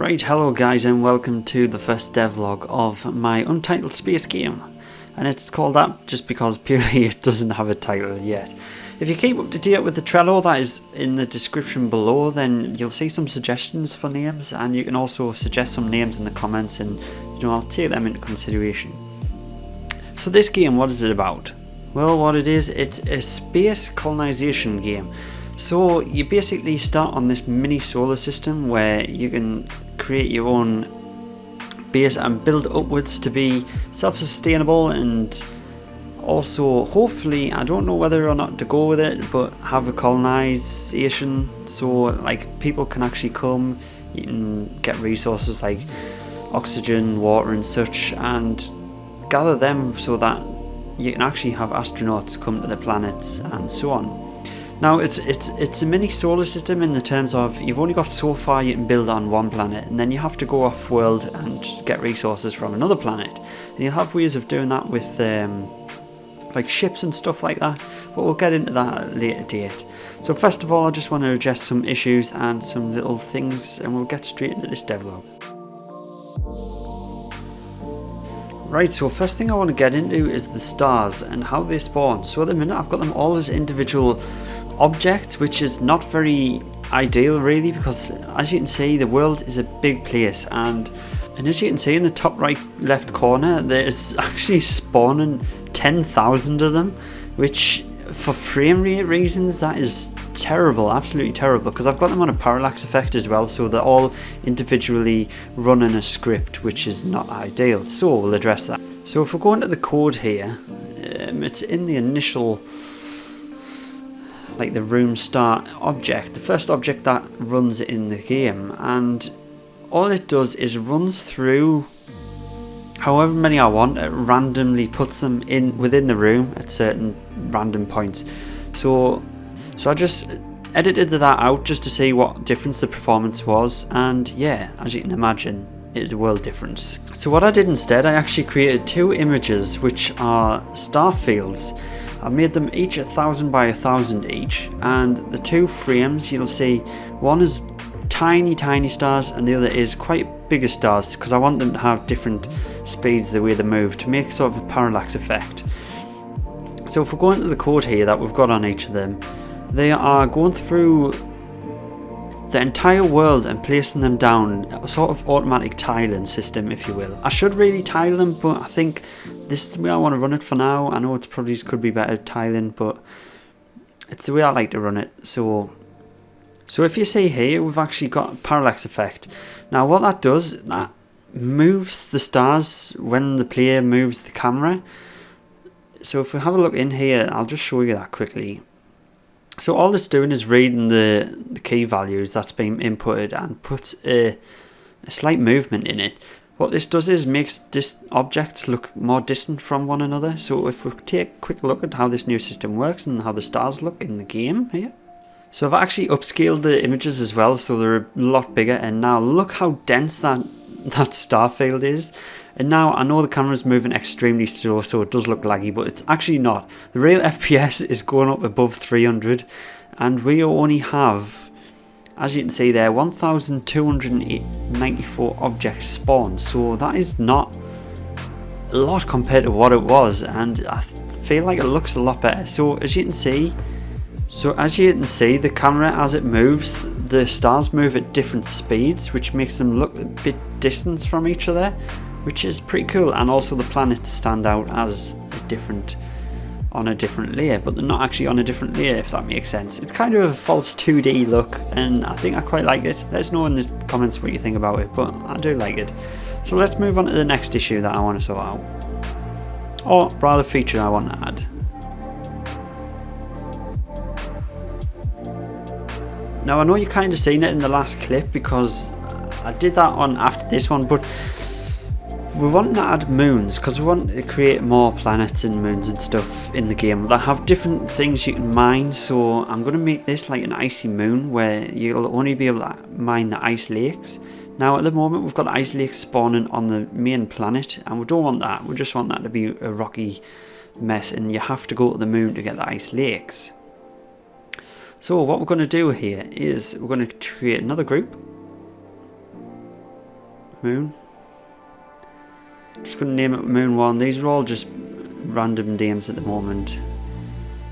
Right, hello guys and welcome to the first devlog of my Untitled Space game. And it's called that just because purely it doesn't have a title yet. If you keep up to date with the Trello that is in the description below, then you'll see some suggestions for names, and you can also suggest some names in the comments, and I'll take them into consideration. So this game, what is it about? Well, what it is, it's a space colonization game. So you basically start on this mini solar system where you can create your own base and build upwards to be self-sustainable, and also hopefully, I don't know whether or not to go with it, but have a colonization so like people can actually come, you can get resources like oxygen, water and such, and gather them so that you can actually have astronauts come to the planets and so on. Now it's a mini solar system in the terms of you've only got so far you can build on one planet, and then you have to go off world and get resources from another planet, and you'll have ways of doing that with like ships and stuff like that, but we'll get into that at a later date. So first of all, I just want to address some issues and some little things, and we'll get straight into this devlog. Right, so first thing I want to get into is the stars and how they spawn. So at the minute I've got them all as individual objects, which is not very ideal really, because as you can see the world is a big place, and as you can see in the top right left corner there's actually spawning 10,000 of them, which for frame rate reasons that is terrible, absolutely terrible, because I've got them on a parallax effect as well, so they're all individually running a script, which is not ideal. So we'll address that. So if we go into the code here, it's in the initial, like the room start object, the first object that runs in the game, and all it does is runs through however many I want. It randomly puts them in within the room at certain random points. So I just edited that out just to see what difference the performance was, and yeah, as you can imagine, it's a world difference. So what I did instead, I actually created two images which are star fields. I made them each 1,000 by 1,000 each, and the two frames you'll see, one is tiny stars and the other is quite bigger stars, because I want them to have different speeds the way they move to make sort of a parallax effect. So if we go into the code here that we've got on each of them, they are going through the entire world and placing them down, a sort of automatic tiling system if you will. I should really tile them, but I think this is the way I want to run it for now. I know it probably could be better tiling, but it's the way I like to run it. So if you see here, we've actually got a parallax effect. Now what that does, that moves the stars when the player moves the camera. So if we have a look in here, I'll just show you that quickly. So all it's doing is reading the key values that's been inputted and puts a slight movement in it. What this does is makes objects look more distant from one another. So if we take a quick look at how this new system works and how the stars look in the game here. So I've actually upscaled the images as well, so they're a lot bigger, and now look how dense that star field is. And now I know the camera's moving extremely slow, so it does look laggy, but it's actually not. The real FPS is going up above 300, and we only have, as you can see there, 1,294 objects spawned, so that is not a lot compared to what it was, and I feel like it looks a lot better. So as you can see, the camera, as it moves, the stars move at different speeds, which makes them look a bit distant from each other, which is pretty cool. And also the planets stand out as on a different layer, but they're not actually on a different layer, if that makes sense. It's kind of a false 2D look, and I think I quite like it. Let us know in the comments what you think about it, but I do like it. So let's move on to the next issue that I want to sort out, or rather feature I want to add. Now I know you kind of seen it in the last clip because I did that on after this one, but we want to add moons because we want to create more planets and moons and stuff in the game that have different things you can mine. So I'm going to make this like an icy moon where you'll only be able to mine the ice lakes. Now at the moment we've got ice lakes spawning on the main planet, and we don't want that. We just want that to be a rocky mess, and you have to go to the moon to get the ice lakes. So what we're going to do here is we're going to create another group, moon. Just going to name it moon 1. These are all just random names at the moment.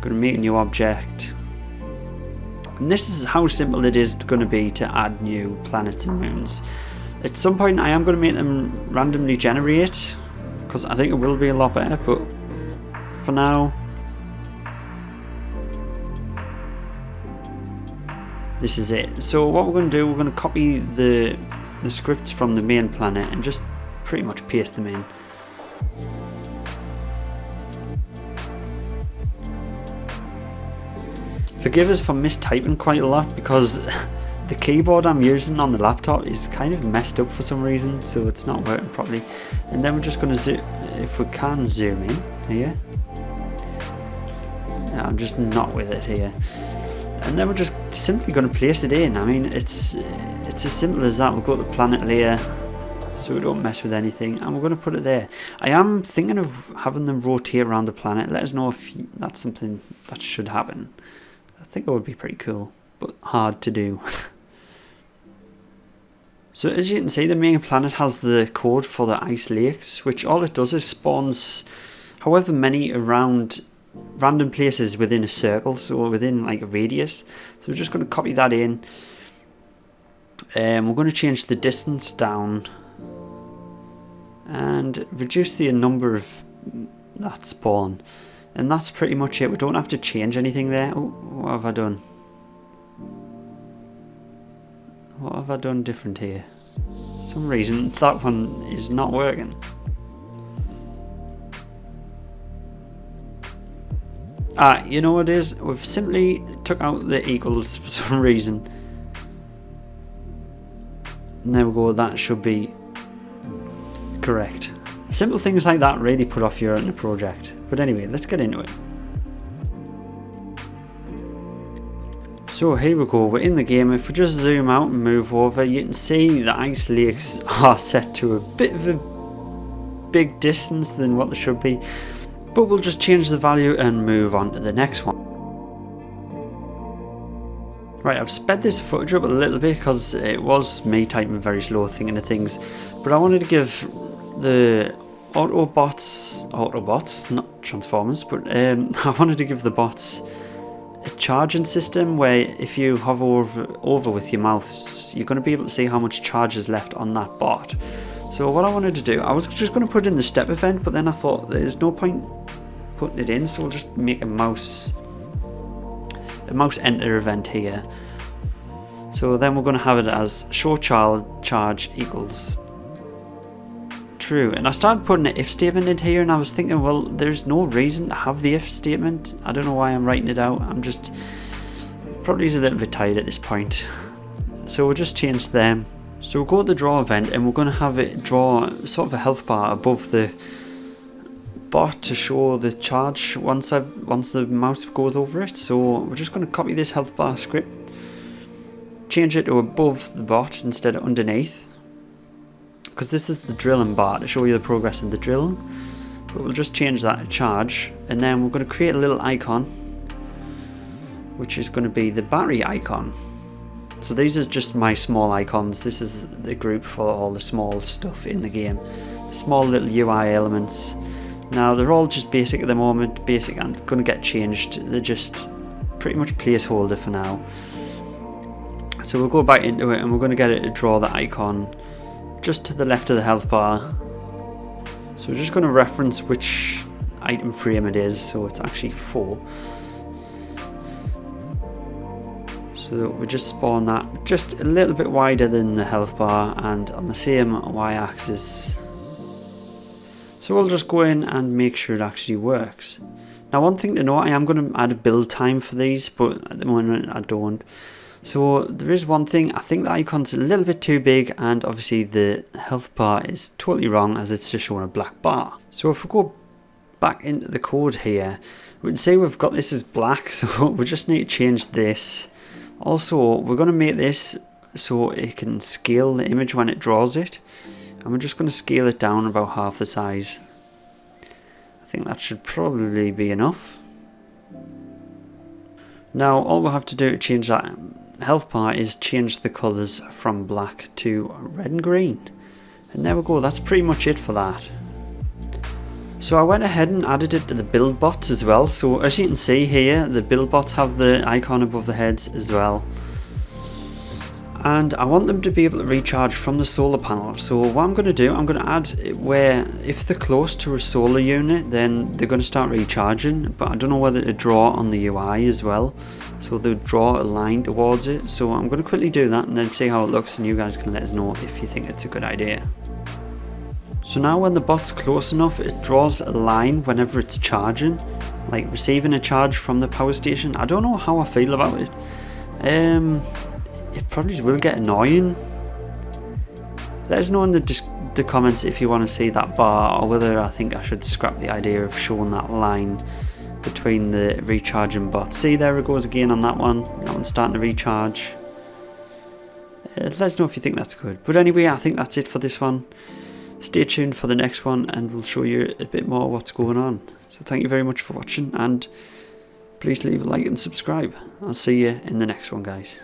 Going to make a new object. And this is how simple it is going to be to add new planets and moons. At some point I am going to make them randomly generate, because I think it will be a lot better, but for now this is it. So what we're going to do, we're going to copy the scripts from the main planet and just pretty much paste them in. Forgive us for mistyping quite a lot, because the keyboard I'm using on the laptop is kind of messed up for some reason, so it's not working properly. And then we're just going to zoom, if we can zoom in here. No, I'm just not with it here. And then we're just simply going to place it in. I mean, it's as simple as that. We'll go to the planet layer so we don't mess with anything, and we're going to put it there. I am thinking of having them rotate around the planet. Let us know if that's something that should happen. I think it would be pretty cool, but hard to do. So as you can see, the main planet has the code for the ice lakes, which all it does is spawns however many around random places within a circle, so within like a radius. So we're just going to copy that in. We're going to change the distance down and reduce the number of that spawn. And that's pretty much it. We don't have to change anything there. Oh, what have I done? What have I done different here? For some reason that one is not working. You know what it is? We've simply took out the equals for some reason. And there we go, that should be correct. Simple things like that really put off your project. But anyway, let's get into it. So here we go, we're in the game. If we just zoom out and move over, you can see the ice lakes are set to a bit of a big distance than what they should be. But we'll just change the value and move on to the next one. Right, I've sped this footage up a little bit because it was me typing very slow, thinking of things. But I wanted to give the Autobots, not Transformers, but I wanted to give the bots a charging system where if you hover over with your mouse, you're going to be able to see how much charge is left on that bot. So what I wanted to do, I was just going to put in the step event, but then I thought there's no point putting it in, so we'll just make a mouse enter event here. So then we're going to have it as show charge equals true. And I started putting an if statement in here, and I was thinking, well, there's no reason to have the if statement. I don't know why I'm writing it out. I'm just probably a little bit tired at this point. So we'll just change them. So we'll go to the draw event, and we're going to have it draw sort of a health bar above the bot to show the charge once the mouse goes over it. So we're just going to copy this health bar script, change it to above the bot instead of underneath, because this is the drilling bar to show you the progress in the drill. But we'll just change that to charge, and then we're going to create a little icon, which is going to be the battery icon. So these are just my small icons. This is the group for all the small stuff in the game, the small little UI elements. Now they're all just basic at the moment, basic and going to get changed. They're just pretty much placeholder for now. So we'll go back into it, and we're going to get it to draw the icon just to the left of the health bar. So we're just going to reference which item frame it is, so it's actually 4. So we just spawn that just a little bit wider than the health bar and on the same y-axis. So we'll just go in and make sure it actually works. Now one thing to note, I am going to add a build time for these, but at the moment I don't. So there is one thing, I think the icon's a little bit too big, and obviously the health bar is totally wrong as it's just showing a black bar. So if we go back into the code here, we can see we've got this as black, so we just need to change this. Also, we're going to make this so it can scale the image when it draws it, and we're just going to scale it down about half the size. I think that should probably be enough. Now all we'll have to do to change that health bar is change the colours from black to red and green. And there we go, that's pretty much it for that. So I went ahead and added it to the build bots as well. So as you can see here, the build bots have the icon above the heads as well. And I want them to be able to recharge from the solar panel. So what I'm going to do, I'm going to add where if they're close to a solar unit, then they're going to start recharging. But I don't know whether to draw on the UI as well. So they'll draw a line towards it. So I'm going to quickly do that and then see how it looks, and you guys can let us know if you think it's a good idea. So now when the bot's close enough, it draws a line whenever it's charging, like receiving a charge from the power station. I don't know how I feel about it. It probably will get annoying. Let us know in the comments if you want to see that bar, or whether I think I should scrap the idea of showing that line between the recharging bots. See, there it goes again on that one. That one's starting to recharge. Let us know if you think that's good. But anyway, I think that's it for this one. Stay tuned for the next one and we'll show you a bit more what's going on. So thank you very much for watching, and please leave a like and subscribe. I'll see you in the next one, guys.